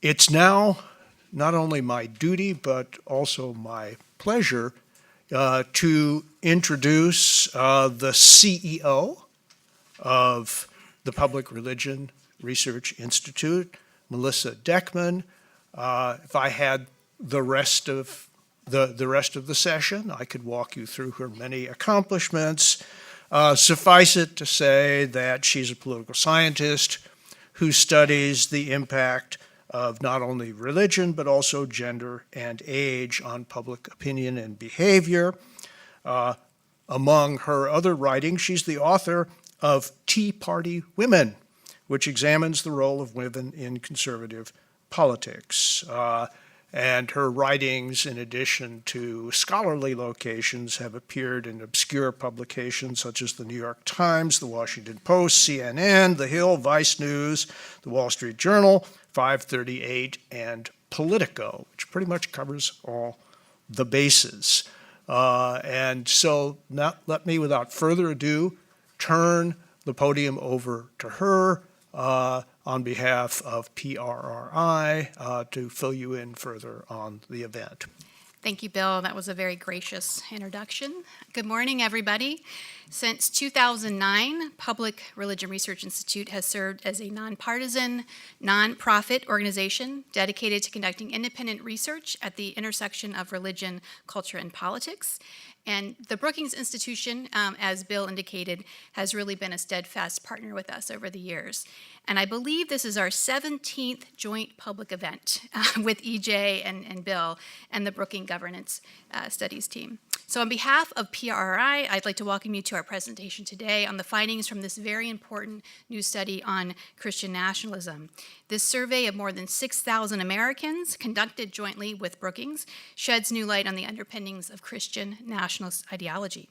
It's now not only my duty, but also my pleasure to introduce the CEO of the Public Religion Research Institute, Melissa Deckman. If I had the rest of the session, I could walk you through her many accomplishments. Suffice it to say that she's a political scientist who studies the impact of not only religion, but also gender and age on public opinion and behavior. Among her other writings, she's the author of Tea Party Women, which examines the role of women in conservative politics. And her writings, in addition to scholarly locations, have appeared in obscure publications such as the New York Times, the Washington Post, CNN, The Hill, Vice News, the Wall Street Journal, 538, and Politico, which pretty much covers all the bases. And so now let me, without further ado, turn the podium over to her on behalf of PRRI to fill you in further on the event. Thank you, Bill. That was a very gracious introduction. Good morning, everybody. Since 2009, Public Religion Research Institute has served as a nonpartisan, nonprofit organization dedicated to conducting independent research at the intersection of religion, culture, and politics. And the Brookings Institution, as Bill indicated, has really been a steadfast partner with us over the years. And I believe this is our 17th joint public event with EJ and Bill and the Brookings Governance Studies team. So on behalf of PRRI, I'd like to welcome you to our presentation today on the findings from this very important new study on Christian nationalism. This survey of more than 6,000 Americans, conducted jointly with Brookings, sheds new light on the underpinnings of Christian nationalist ideology.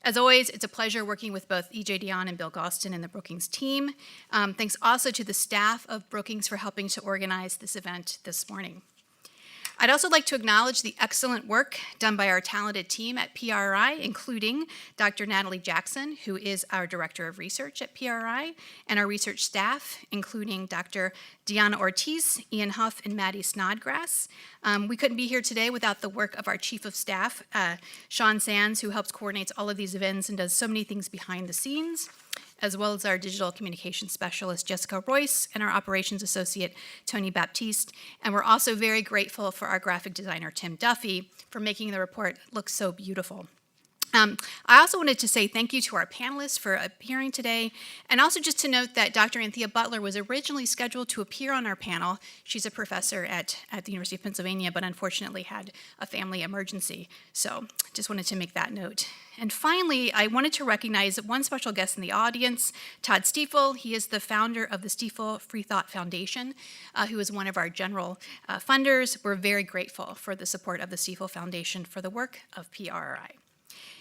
As always, it's a pleasure working with both E.J. Dion and Bill Galston and the Brookings team. Thanks also to the staff of Brookings for helping to organize this event this morning. I'd also like to acknowledge the excellent work done by our talented team at PRI, including Dr. Natalie Jackson, who is our Director of Research at PRI, and our research staff, including Dr. Deanna Ortiz, Ian Huff, and Maddie Snodgrass. We couldn't be here today without the work of our Chief of Staff, Sean Sands, who helps coordinate all of these events and does so many things behind the scenes, as well as our digital communications specialist, Jessica Royce, and our operations associate, Tony Baptiste. And we're also very grateful for our graphic designer, Tim Duffy, for making the report look so beautiful. I also wanted to say thank you to our panelists for appearing today, and also just to note that Dr. Anthea Butler was originally scheduled to appear on our panel. She's a professor at the University of Pennsylvania, but unfortunately had a family emergency. So just wanted to make that note. And finally, I wanted to recognize one special guest in the audience, Todd Stiefel. He is the founder of the Stiefel Free Thought Foundation, who is one of our general funders. We're very grateful for the support of the Stiefel Foundation for the work of PRI.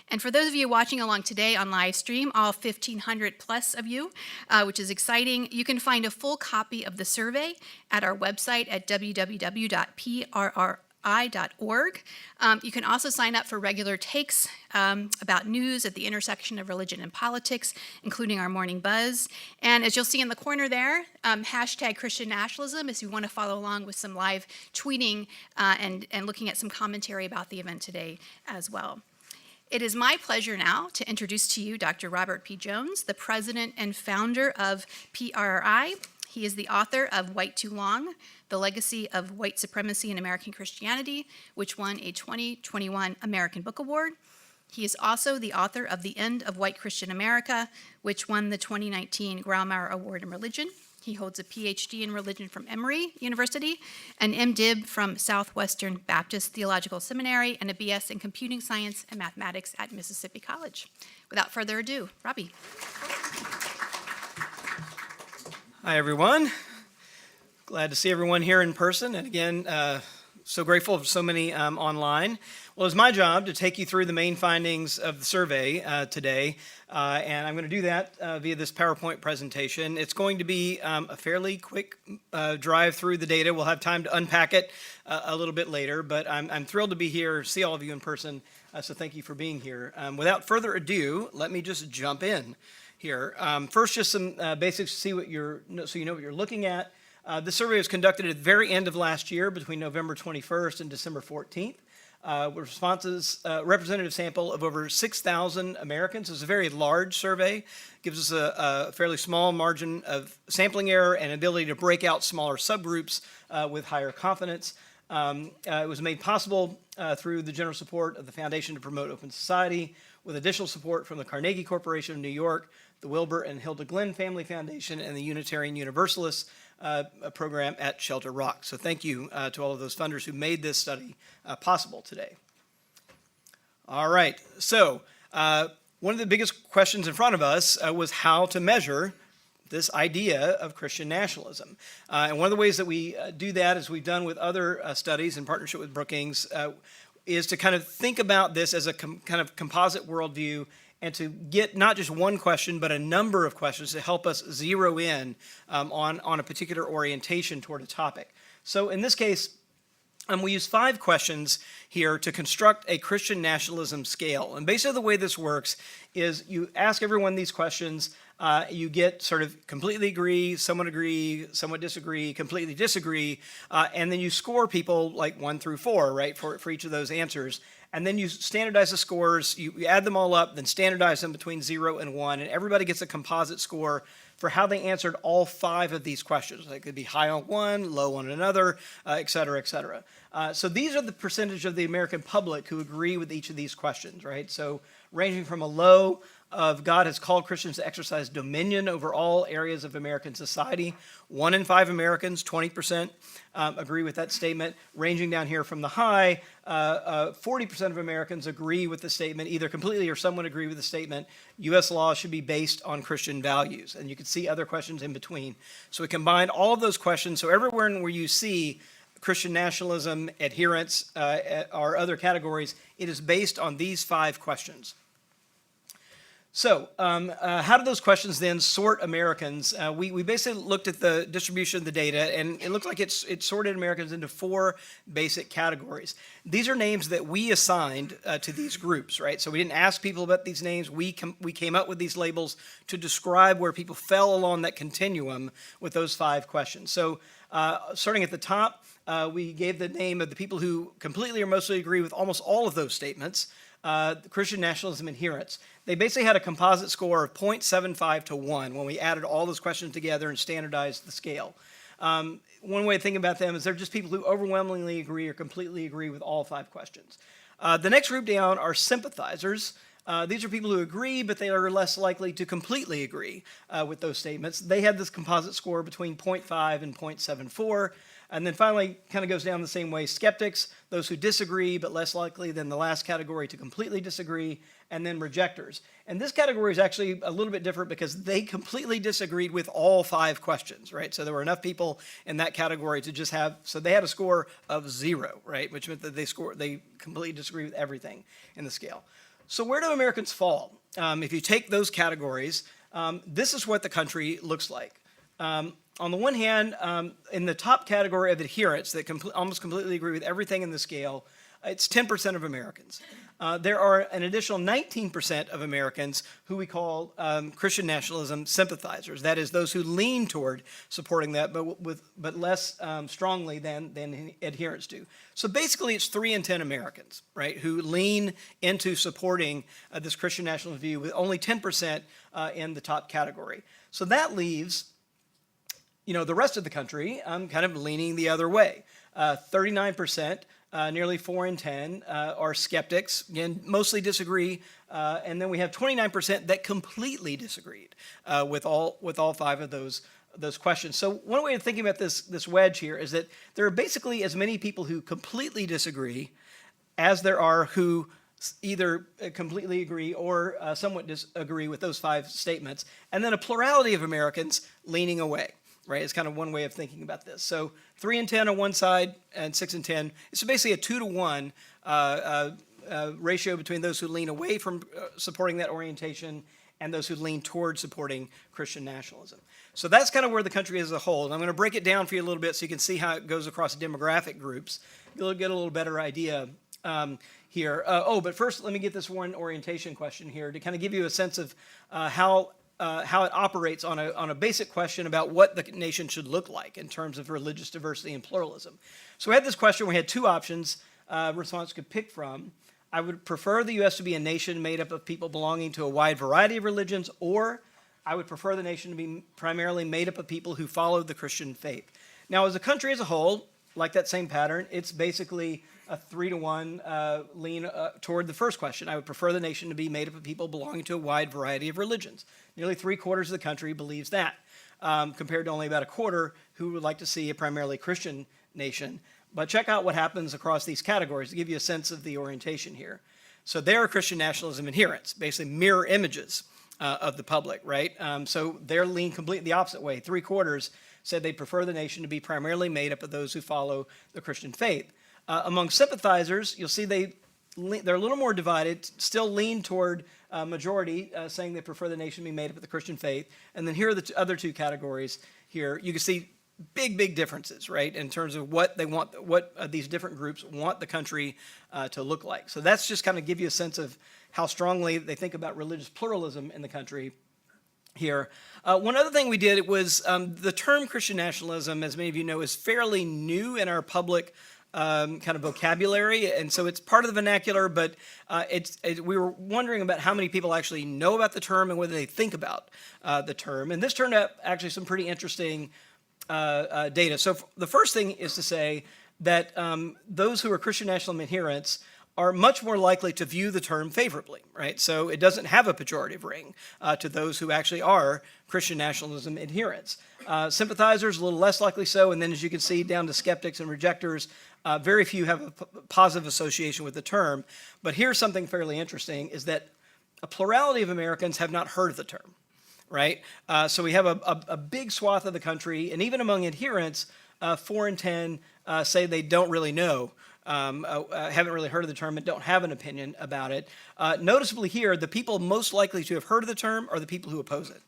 And for those of you watching along today on live stream, all 1,500 plus of you, which is exciting, you can find a full copy of the survey at our website at www.prri.org. You can also sign up for regular takes about news at the intersection of religion and politics, including our morning buzz. And as you'll see in the corner there, hashtag Christian Nationalism if you want to follow along with some live tweeting and looking at some commentary about the event today as well. It is my pleasure now to introduce to you Dr. Robert P. Jones, the president and founder of PRI. He is the author of White Too Long, The Legacy of White Supremacy in American Christianity, which won a 2021 American Book Award. He is also the author of The End of White Christian America, which won the 2019 Grawemeyer Award in Religion. He holds a PhD in religion from Emory University, an MDiv from Southwestern Baptist Theological Seminary, and a BS in computing science and mathematics at Mississippi College. Without further ado, Robbie. Hi, everyone. Glad to see everyone here in person. And again, so grateful for so many online. Well, it's my job to take you through the main findings of the survey today, and I'm going to do that via this PowerPoint presentation. It's going to be a fairly quick drive through the data. We'll have time to unpack it a little bit later, but I'm thrilled to be here, see all of you in person, so thank you for being here. Without further ado, let me just jump in here. First, just some basics to see so you know what you're looking at. This survey was conducted at the very end of last year between November 21st and December 14th. With responses, representative sample of over 6,000 Americans. It's a very large survey, gives us a fairly small margin of sampling error and ability to break out smaller subgroups with higher confidence. It was made possible through the general support of the Foundation to Promote Open Society, with additional support from the Carnegie Corporation of New York, the Wilbur and Hilda Glenn Family Foundation, and the Unitarian Universalist program at Shelter Rock. So thank you to all of those funders who made this study possible today. All right, so one of the biggest questions in front of us was how to measure this idea of Christian nationalism. And one of the ways that we do that, as we've done with other studies in partnership with Brookings, is to kind of think about this as a kind of composite worldview, and to get not just one question, but a number of questions to help us zero in on a particular orientation toward a topic. So in this case, we use 5 questions here to construct a Christian nationalism scale. And basically the way this works is you ask everyone these questions, you get sort of completely agree, somewhat disagree, completely disagree, and then you score people like 1 through 4, right, for each of those answers. And then you standardize the scores, you add them all up, then standardize them between 0 and 1, and everybody gets a composite score for how they answered all 5 of these questions. They could be high on one, low on another, et cetera, et cetera. So these are the percentage of the American public who agree with each of these questions, right? So ranging from a low of God has called Christians to exercise dominion over all areas of American society. 1 in 5 Americans, 20%, agree with that statement. Ranging down here from the high, 40% of Americans agree with the statement, either completely or somewhat agree with the statement, U.S. law should be based on Christian values. And you can see other questions in between. So we combine all of those questions. So everywhere where you see Christian nationalism, adherence, or other categories, it is based on these 5 questions. So how do those questions then sort Americans? We basically looked at the distribution of the data, and it looked like it sorted Americans into 4 basic categories. These are names that we assigned to these groups, right? So we didn't ask people about these names. We came up with these labels to describe where people fell along that continuum with those 5 questions. So starting at the top, we gave the name of the people who completely or mostly agree with almost all of those statements. Christian nationalism adherents. They basically had a composite score of 0.75 to 1 when we added all those questions together and standardized the scale. One way of thinking about them is they're just people who overwhelmingly agree or completely agree with all 5 questions. The next group down are sympathizers. These are people who agree, but they are less likely to completely agree with those statements. They had this composite score between 0.5 and 0.74. And then finally, kind of goes down the same way, skeptics, those who disagree, but less likely than the last category to completely disagree, and then rejectors. And this category is actually a little bit different because they completely disagreed with all 5 questions, right? So there were enough people in that category to just have, so they had a score of 0, right? Which meant that they completely disagree with everything in the scale. So where do Americans fall? If you take those categories, this is what the country looks like. On the one hand, in the top category of adherents that almost completely agree with everything in the scale, it's 10% of Americans. There are an additional 19% of Americans who we call Christian nationalism sympathizers. That is, those who lean toward supporting that, but less strongly than adherents do. So basically, it's 3 in 10 Americans, right, who lean into supporting this Christian nationalist view, with only 10% in the top category. So that leaves the rest of the country kind of leaning the other way. 39%, nearly 4 in 10, are skeptics, again, mostly disagree, and then we have 29% that completely disagreed with all 5 of those questions. So one way of thinking about this wedge here is that there are basically as many people who completely disagree as there are who either completely agree or somewhat disagree with those 5 statements, and then a plurality of Americans leaning away. Right, it's kind of one way of thinking about this. So 3 in 10 on one side and 6 in 10. It's basically a 2 to 1 ratio between those who lean away from supporting that orientation and those who lean toward supporting Christian nationalism. So that's kind of where the country is as a whole. And I'm going to break it down for you a little bit so you can see how it goes across demographic groups. You'll get a little better idea here. But first, let me get this one orientation question here to kind of give you a sense of how how it operates on a basic question about what the nation should look like in terms of religious diversity and pluralism. So we had this question. We had two options response could pick from. I would prefer the U.S. to be a nation made up of people belonging to a wide variety of religions, or I would prefer the nation to be primarily made up of people who follow the Christian faith. Now, as a country as a whole, like that same pattern, it's basically a 3-to-1 lean toward the first question. I would prefer the nation to be made up of people belonging to a wide variety of religions. Nearly 3/4 of the country believes that, compared to only about a quarter who would like to see a primarily Christian nation. But check out what happens across these categories to give you a sense of the orientation here. So they are Christian nationalism adherents, basically mirror images of the public, right? So they're lean completely the opposite way. 3/4 said they prefer the nation to be primarily made up of those who follow the Christian faith. Among sympathizers, you'll see they're a little more divided, still lean toward majority, saying they prefer the nation to be made up of the Christian faith. And then here are the other two categories here. You can see big differences, right, in terms of what they want, what these different groups want the country to look like. So that's just kind of give you a sense of how strongly they think about religious pluralism in the country here. One other thing we did was the term Christian nationalism, as many of you know, is fairly new in our public kind of vocabulary, and so it's part of the vernacular, but we were wondering about how many people actually know about the term and whether they think about the term, and this turned out actually some pretty interesting data. So the first thing is to say that those who are Christian nationalism adherents are much more likely to view the term favorably, right? So it doesn't have a pejorative ring to those who actually are Christian nationalism adherents. Sympathizers, a little less likely so, and then as you can see down to skeptics and rejectors, very few have a positive association with the term. But here's something fairly interesting, is that a plurality of Americans have not heard of the term, right? So we have a big swath of the country, and even among adherents, 4 in 10 say they don't really know, haven't really heard of the term and don't have an opinion about it. Noticeably here, the people most likely to have heard of the term are the people who oppose it,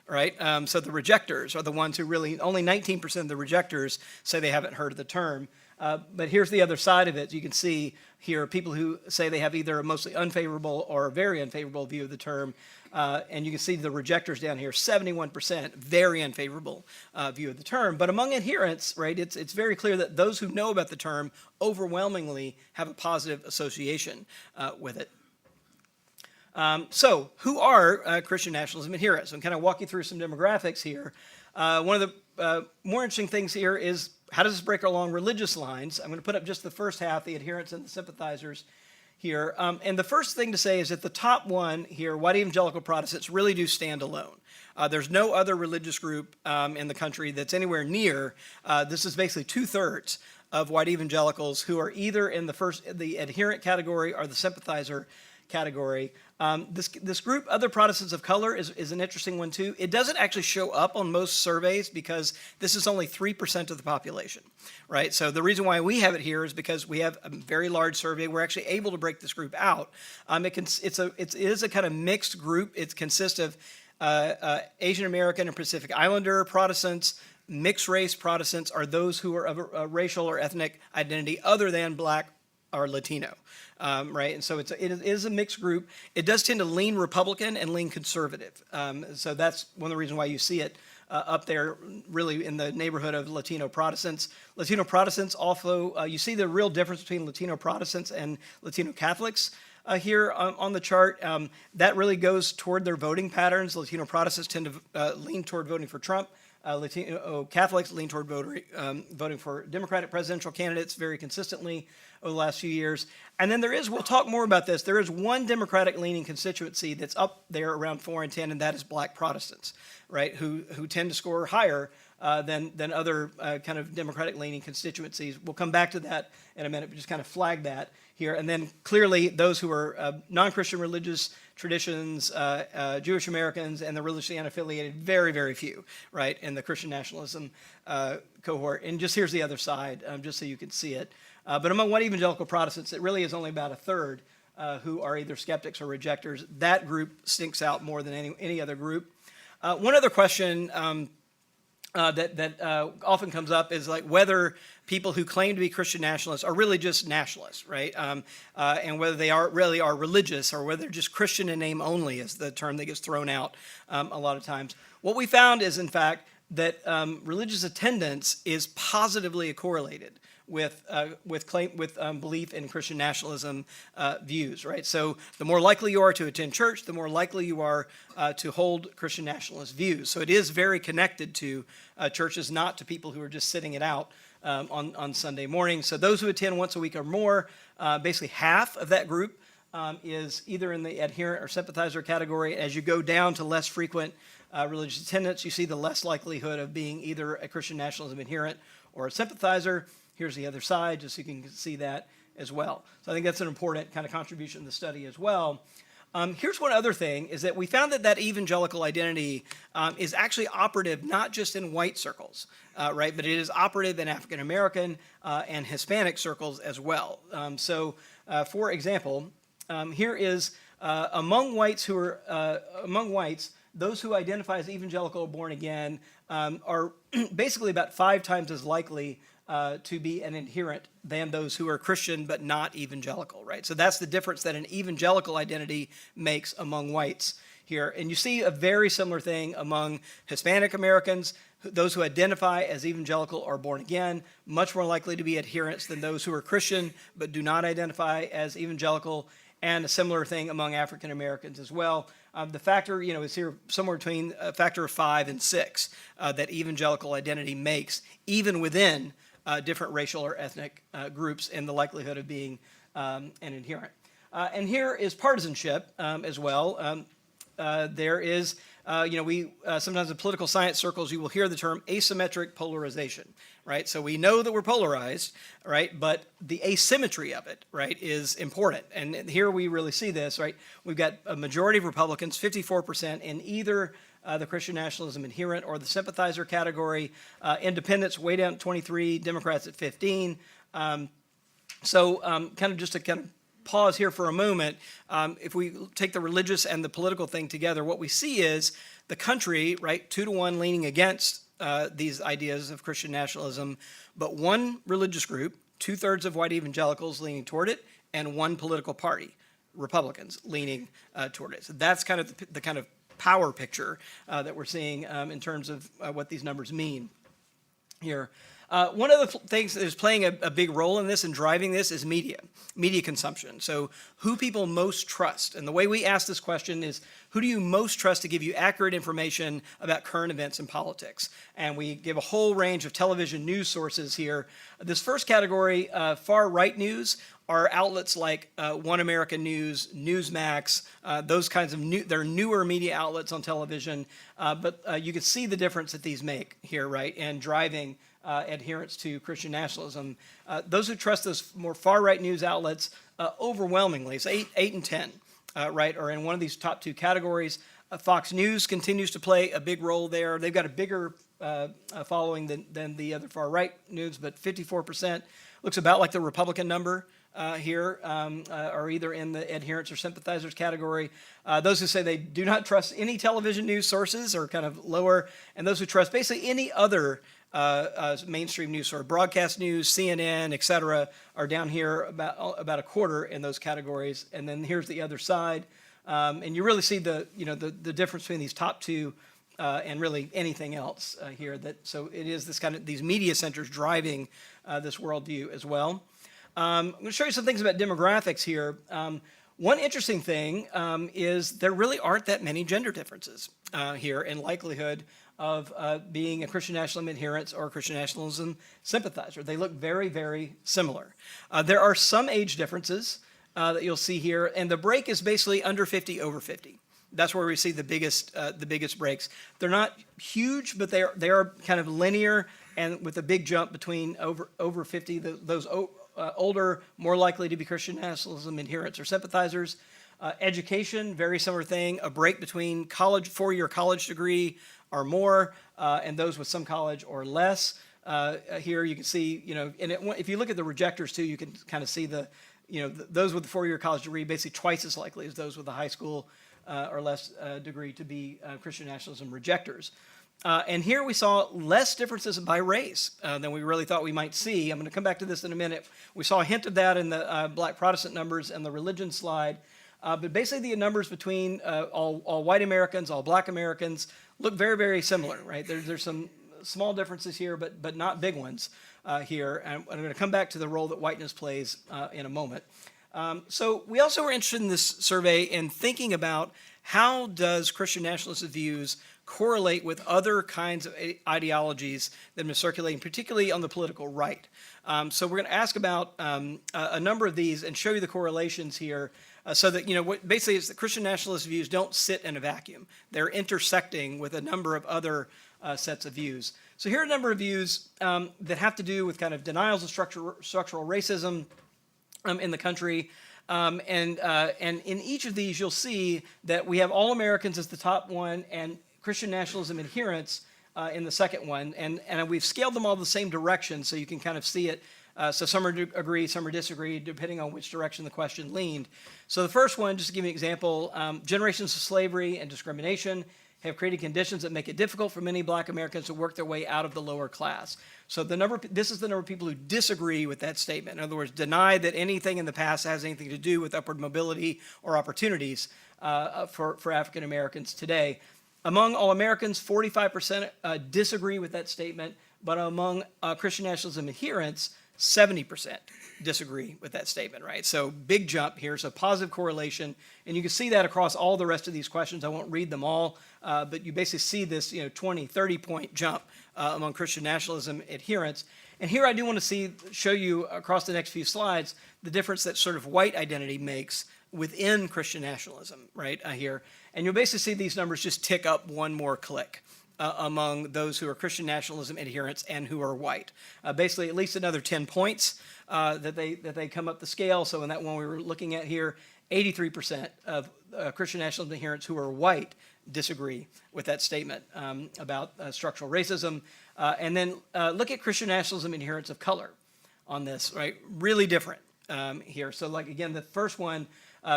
right? So the rejectors are the ones who really, only 19% of the rejectors say they haven't heard of the term. But here's the other side of it. You can see here people who say they have either a mostly unfavorable or a very unfavorable view of the term. And you can see the rejectors down here, 71%, very unfavorable view of the term. But among adherents, right, it's very clear that those who know about the term overwhelmingly have a positive association with it. So who are Christian nationalism adherents? I'm kind of walk you through some demographics here. One of the more interesting things here is how does this break along religious lines? I'm going to put up just the first half, the adherents and the sympathizers here. And the first thing to say is that the top one here, white evangelical Protestants, really do stand alone. There's no other religious group in the country that's anywhere near. This is basically 2/3 of white evangelicals who are either in the adherent category or the sympathizer category. This group, other Protestants of color, is an interesting one too. It doesn't actually show up on most surveys because this is only 3% of the population, right? So the reason why we have it here is because we have a very large survey. We're actually able to break this group out. It is a kind of mixed group. It consists of Asian American and Pacific Islander Protestants. Mixed race Protestants are those who are of a racial or ethnic identity other than Black or Latino. Right, and so it is a mixed group. It does tend to lean Republican and lean conservative. So that's one of the reasons why you see it up there, really in the neighborhood of Latino Protestants. Latino Protestants also, you see the real difference between Latino Protestants and Latino Catholics here on the chart. That really goes toward their voting patterns. Latino Protestants tend to lean toward voting for Trump. Latino Catholics lean toward voting for Democratic presidential candidates very consistently over the last few years. And then we'll talk more about this, there is one Democratic-leaning constituency that's up there around 4 in 10, and that is Black Protestants, right, who tend to score higher than other kind of Democratic-leaning constituencies. We'll come back to that in a minute, but just kind of flag that here. And then clearly those who are non-Christian religious traditions, Jewish Americans, and the religiously unaffiliated, very few, right, in the Christian nationalism cohort. And just here's the other side, just so you can see it. But among white evangelical Protestants, it really is only about 1/3 who are either skeptics or rejectors. That group stinks out more than any other group. One other question that often comes up is like whether people who claim to be Christian nationalists are really just nationalists, right? And whether they really are religious, or whether they're just Christian in name only is the term that gets thrown out a lot of times. What we found is, in fact, that religious attendance is positively correlated with belief in Christian nationalism views, right? So the more likely you are to attend church, the more likely you are to hold Christian nationalist views. So it is very connected to churches, not to people who are just sitting it out on Sunday morning. So those who attend once a week or more, basically half of that group is either in the adherent or sympathizer category. As you go down to less frequent religious attendance, you see the less likelihood of being either a Christian nationalism adherent or a sympathizer. Here's the other side, just so you can see that as well. So I think that's an important kind of contribution to the study as well. Here's one other thing, is that we found that evangelical identity is actually operative not just in white circles, right, but it is operative in African American and Hispanic circles as well. For example, here is among whites, those who identify as evangelical or born again are basically about 5 times as likely to be an adherent than those who are Christian but not evangelical, right? So that's the difference that an evangelical identity makes among whites here. And you see a very similar thing among Hispanic Americans. Those who identify as evangelical or born again, much more likely to be adherents than those who are Christian but do not identify as evangelical. And a similar thing among African Americans as well. The factor, is here somewhere between a factor of 5 and 6 that evangelical identity makes, even within different racial or ethnic groups, in the likelihood of being an adherent. And here is partisanship as well. There is, sometimes in political science circles, you will hear the term asymmetric polarization, right? So we know that we're polarized, right? But the asymmetry of it, right, is important. And here we really see this, right? We've got a majority of Republicans, 54%, in either the Christian nationalism adherent or the sympathizer category. Independents way down at 23, Democrats at 15. Kind of just to kind of pause here for a moment. If we take the religious and the political thing together, what we see is the country, right, 2-to-1 leaning against these ideas of Christian nationalism, but one religious group, 2/3 of white evangelicals leaning toward it, and one political party, Republicans, leaning toward it. So that's kind of the kind of power picture that we're seeing in terms of what these numbers mean here. One of the things that is playing a big role in this and driving this is media consumption. So who people most trust. And the way we ask this question is, who do you most trust to give you accurate information about current events and politics? And we give a whole range of television news sources here. This first category, far right news, are outlets like One American News, Newsmax, those kinds of they're newer media outlets on television. But you can see the difference that these make here, right, and driving adherence to Christian nationalism. Those who trust those more far-right news outlets overwhelmingly, so 8 and 10, right, are in one of these top 2 categories. Fox News continues to play a big role there. They've got a bigger following than the other far-right news, but 54% looks about like the Republican number here, are either in the adherents or sympathizers category. Those who say they do not trust any television news sources are kind of lower, and those who trust basically any other mainstream news source, broadcast news, CNN, et cetera, are down here about a quarter in those categories. And then here's the other side, and you really see the difference between these top 2 and really anything else here. So it is this kind of these media centers driving this worldview as well. I'm going to show you some things about demographics here. One interesting thing is there really aren't that many gender differences here in likelihood of being a Christian nationalism adherent or a Christian nationalism sympathizer. They look very, very similar. There are some age differences that you'll see here, and the break is basically under 50, over 50. That's where we see the biggest breaks. They're not huge, but they are kind of linear, and with a big jump between over 50. Those older, more likely to be Christian nationalism adherents or sympathizers. Education, very similar thing. A break between 4-year college degree or more, and those with some college or less. Here you can see, if you look at the rejectors too, you can kind of see those with the 4-year college degree basically twice as likely as those with a high school or less degree to be Christian nationalism rejectors. And here we saw less differences by race than we really thought we might see. I'm going to come back to this in a minute. We saw a hint of that in the Black Protestant numbers and the religion slide. But basically the numbers between all white Americans, all black Americans look very, very similar, right? There's some small differences here, but not big ones here. And I'm going to come back to the role that whiteness plays in a moment. So we also were interested in this survey in thinking about how does Christian nationalist views correlate with other kinds of ideologies that have been circulating, particularly on the political right. So we're going to ask about a number of these and show you the correlations here so that, what basically is that Christian nationalist views don't sit in a vacuum. They're intersecting with a number of other sets of views. So here are a number of views that have to do with kind of denials of structural racism in the country. And in each of these, you'll see that we have all Americans as the top one and Christian nationalism adherents in the second one. And we've scaled them all the same direction so you can kind of see it. So some are agree, some are disagree, depending on which direction the question leaned. So the first one, just to give you an example, generations of slavery and discrimination have created conditions that make it difficult for many black Americans to work their way out of the lower class. So this is the number of people who disagree with that statement. In other words, deny that anything in the past has anything to do with upward mobility or opportunities for African Americans today. Among all Americans, 45% disagree with that statement, but among Christian nationalism adherents, 70% disagree with that statement, right? So big jump here, so positive correlation, and you can see that across all the rest of these questions. I won't read them all, but you basically see this 20, 30-point jump among Christian nationalism adherents. And here I do want to show you across the next few slides the difference that sort of white identity makes within Christian nationalism, right, here. And you'll basically see these numbers just tick up one more click among those who are Christian nationalism adherents and who are white. Basically, at least another 10 points that they come up the scale. So in that one we were looking at here, 83% of Christian nationalism adherents who are white disagree with that statement about structural racism. And then look at Christian nationalism adherents of color on this, right? Really different here. So like, again, the first one,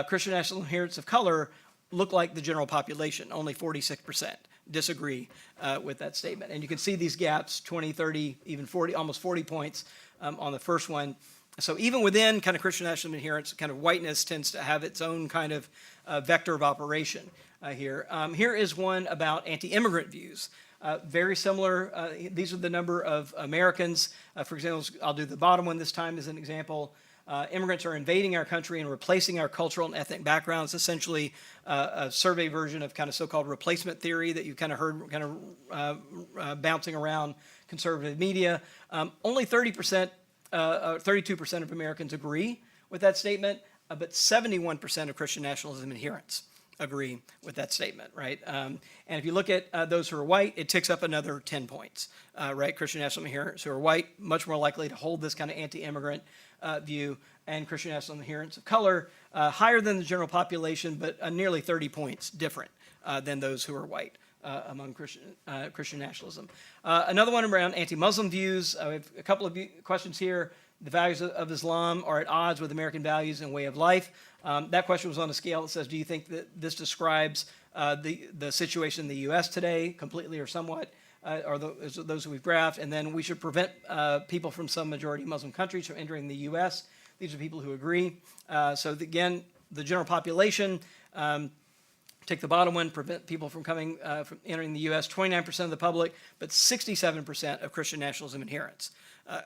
Christian national adherents of color look like the general population. Only 46% disagree with that statement. And you can see these gaps, 20, 30, even 40, almost 40 points on the first one. So even within kind of Christian national adherents, kind of whiteness tends to have its own kind of vector of operation here. Here is one about anti-immigrant views. Very similar. These are the number of Americans. For example, I'll do the bottom one this time as an example. Immigrants are invading our country and replacing our cultural and ethnic backgrounds, essentially a survey version of kind of so-called replacement theory that you kind of heard kind of bouncing around conservative media. Only 30%, 32% of Americans agree with that statement, but 71% of Christian nationalism adherents agree with that statement, right? And if you look at those who are white, it ticks up another 10 points, right? Christian nationalism adherents who are white, much more likely to hold this kind of anti-immigrant view, and Christian nationalism adherents of color, higher than the general population, but nearly 30 points different than those who are white among Christian nationalism. Another one around anti-Muslim views. We have a couple of questions here. The values of Islam are at odds with American values and way of life. That question was on a scale that says, do you think that this describes the situation in the U.S. today, completely or somewhat, or those who we've graphed? And then we should prevent people from some majority Muslim countries from entering the U.S. These are people who agree. Again, the general population, take the bottom one, prevent people from entering the U.S., 29% of the public, but 67% of Christian nationalism adherents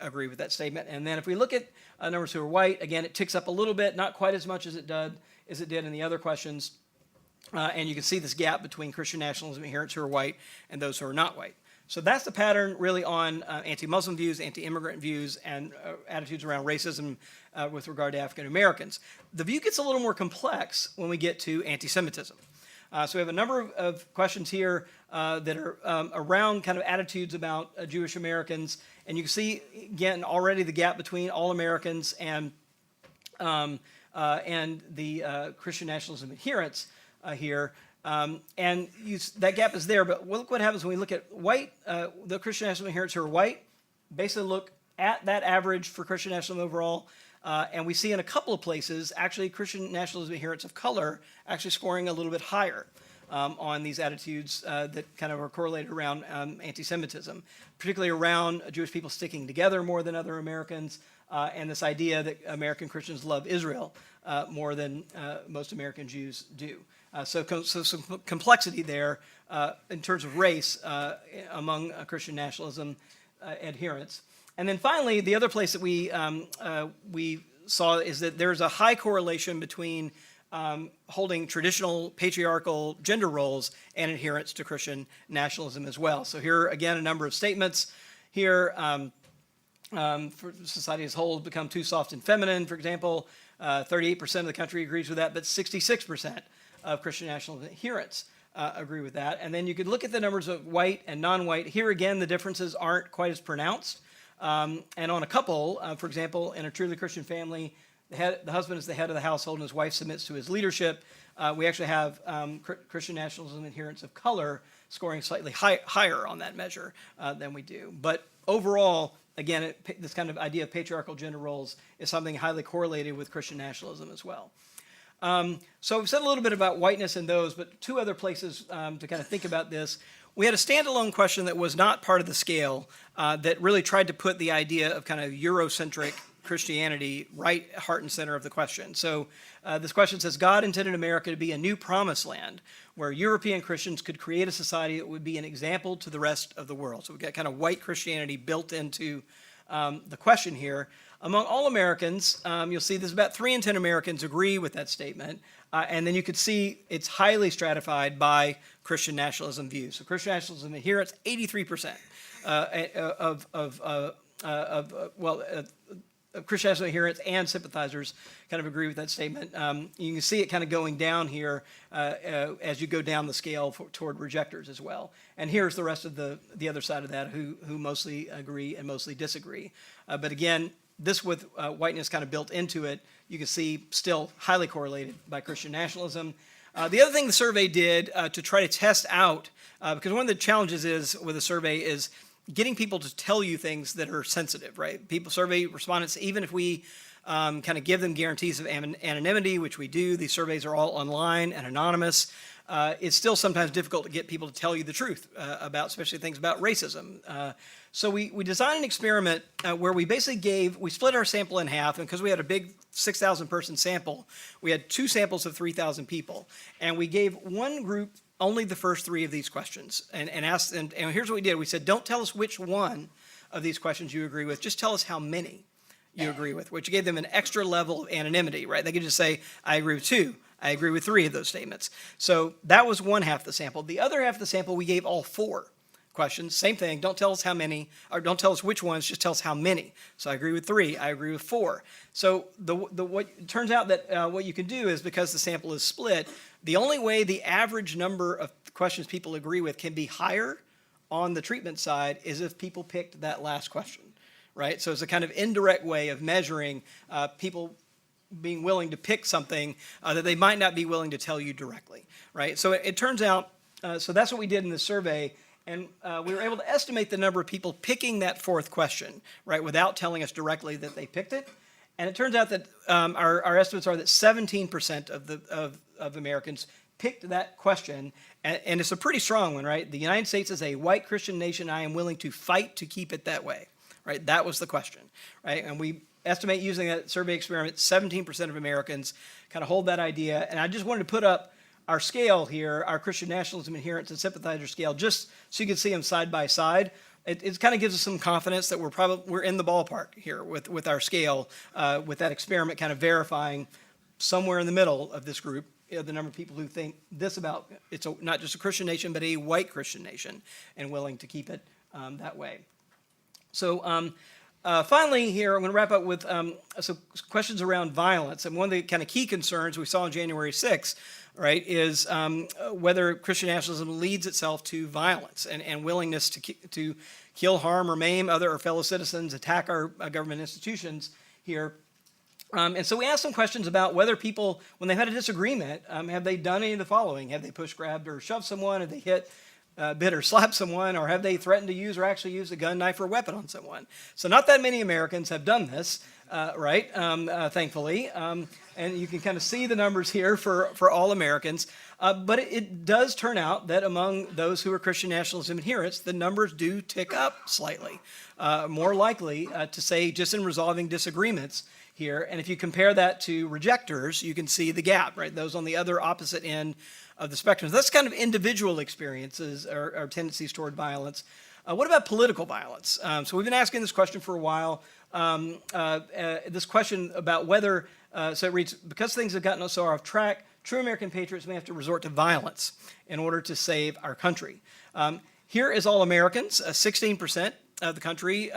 agree with that statement. And then if we look at numbers who are white, again, it ticks up a little bit, not quite as much as it did in the other questions. And you can see this gap between Christian nationalism adherents who are white and those who are not white. So that's the pattern really on anti-Muslim views, anti-immigrant views, and attitudes around racism with regard to African Americans. The view gets a little more complex when we get to anti-Semitism. So we have a number of questions here that are around kind of attitudes about Jewish Americans. And you can see, again, already the gap between all Americans and the Christian nationalism adherents here. That gap is there, but look what happens when we look at white, the Christian nationalism adherents who are white, basically look at that average for Christian nationalism overall, and we see in a couple of places, actually, Christian nationalism adherents of color actually scoring a little bit higher on these attitudes that kind of are correlated around anti-Semitism, particularly around Jewish people sticking together more than other Americans, and this idea that American Christians love Israel more than most American Jews do. So some complexity there in terms of race among Christian nationalism adherents. And then finally, the other place that we saw is that there's a high correlation between holding traditional patriarchal gender roles and adherence to Christian nationalism as well. So here, again, a number of statements here. For society as a whole become too soft and feminine, for example. 38% of the country agrees with that, but 66% of Christian national adherents agree with that. And then you could look at the numbers of white and non-white. Here again, the differences aren't quite as pronounced. And on a couple, for example, in a truly Christian family, the husband is the head of the household and his wife submits to his leadership. We actually have Christian nationalism adherents of color scoring slightly higher on that measure than we do. But overall, again, this kind of idea of patriarchal gender roles is something highly correlated with Christian nationalism as well. So we've said a little bit about whiteness in those, but two other places to kind of think about this. We had a standalone question that was not part of the scale that really tried to put the idea of kind of Eurocentric Christianity right heart and center of the question. So this question says, God intended America to be a new promised land where European Christians could create a society that would be an example to the rest of the world. So we've got kind of white Christianity built into the question here. Among all Americans, you'll see there's about 3 in 10 Americans agree with that statement. And then you could see it's highly stratified by Christian nationalism views. So Christian nationalism adherents, 83% Christian national adherents and sympathizers kind of agree with that statement. You can see it kind of going down here as you go down the scale toward rejectors as well. And here's the rest of the other side of that who mostly agree and mostly disagree. But again, this with whiteness kind of built into it, you can see still highly correlated by Christian nationalism. The other thing the survey did to try to test out, because one of the challenges with a survey is getting people to tell you things that are sensitive, right? People survey respondents, even if we kind of give them guarantees of anonymity, which we do, these surveys are all online and anonymous. It's still sometimes difficult to get people to tell you the truth about, especially things about racism. So we designed an experiment where we basically we split our sample in half, and because we had a big 6,000 person sample, we had 2 samples of 3,000 people, and we gave one group only the first 3 of these questions, and asked, and here's what we did. We said, don't tell us which one of these questions you agree with, just tell us how many you agree with, which gave them an extra level of anonymity, right? They could just say, I agree with 2, I agree with 3 of those statements. So that was one half of the sample. The other half of the sample, we gave all 4 questions, same thing, don't tell us how many, or don't tell us which ones, just tell us how many. So I agree with 3, I agree with 4. So it turns out that what you can do is, because the sample is split, the only way the average number of questions people agree with can be higher on the treatment side is if people picked that last question, right? So it's a kind of indirect way of measuring people being willing to pick something that they might not be willing to tell you directly, right? So it turns out, so that's what we did in the survey, and we were able to estimate the number of people picking that 4th question, right, without telling us directly that they picked it. And it turns out that our estimates are that 17% of Americans picked that question, and it's a pretty strong one, right? The United States is a white Christian nation. I am willing to fight to keep it that way, right? That was the question, right? And we estimate, using that survey experiment, 17% of Americans kind of hold that idea. And I just wanted to put up our scale here, our Christian nationalism adherents and sympathizer scale, just so you can see them side by side. It kind of gives us some confidence that we're in the ballpark here with our scale, with that experiment kind of verifying somewhere in the middle of this group, the number of people who think this about not just a Christian nation, but a white Christian nation, and willing to keep it that way. So finally here, I'm going to wrap up with some questions around violence. And one of the kind of key concerns we saw on January 6th, right, is whether Christian nationalism leads itself to violence and willingness to kill, harm, or maim other or fellow citizens, attack our government institutions here. And so we asked some questions about whether people, when they've had a disagreement, have they done any of the following? Have they pushed, grabbed, or shoved someone? Have they bit or slapped someone? Or have they threatened to use or actually used a gun, knife, or weapon on someone? So not that many Americans have done this, right, thankfully. And you can kind of see the numbers here for all Americans. But it does turn out that among those who are Christian nationalism adherents, the numbers do tick up slightly, more likely to say just in resolving disagreements here. And if you compare that to rejectors, you can see the gap, right? Those on the other opposite end of the spectrum. So that's kind of individual experiences or tendencies toward violence. What about political violence? So we've been asking this question for a while. This question about whether, so it reads, because things have gotten so off track, true American patriots may have to resort to violence in order to save our country. Here is all Americans. 16% of the country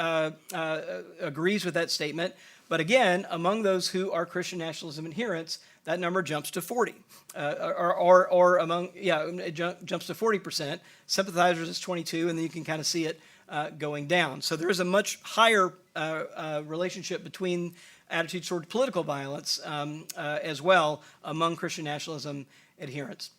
agrees with that statement. But again, among those who are Christian nationalism adherents, that number jumps to 40, it jumps to 40%. Sympathizers is 22, and then you can kind of see it going down. So there is a much higher relationship between attitudes toward political violence as well among Christian nationalism adherents.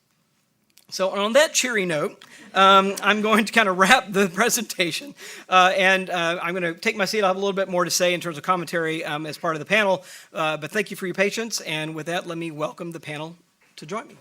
So on that cheery note, I'm going to kind of wrap the presentation, and I'm going to take my seat. I'll have a little bit more to say in terms of commentary as part of the panel, but thank you for your patience, and with that, let me welcome the panel to join me.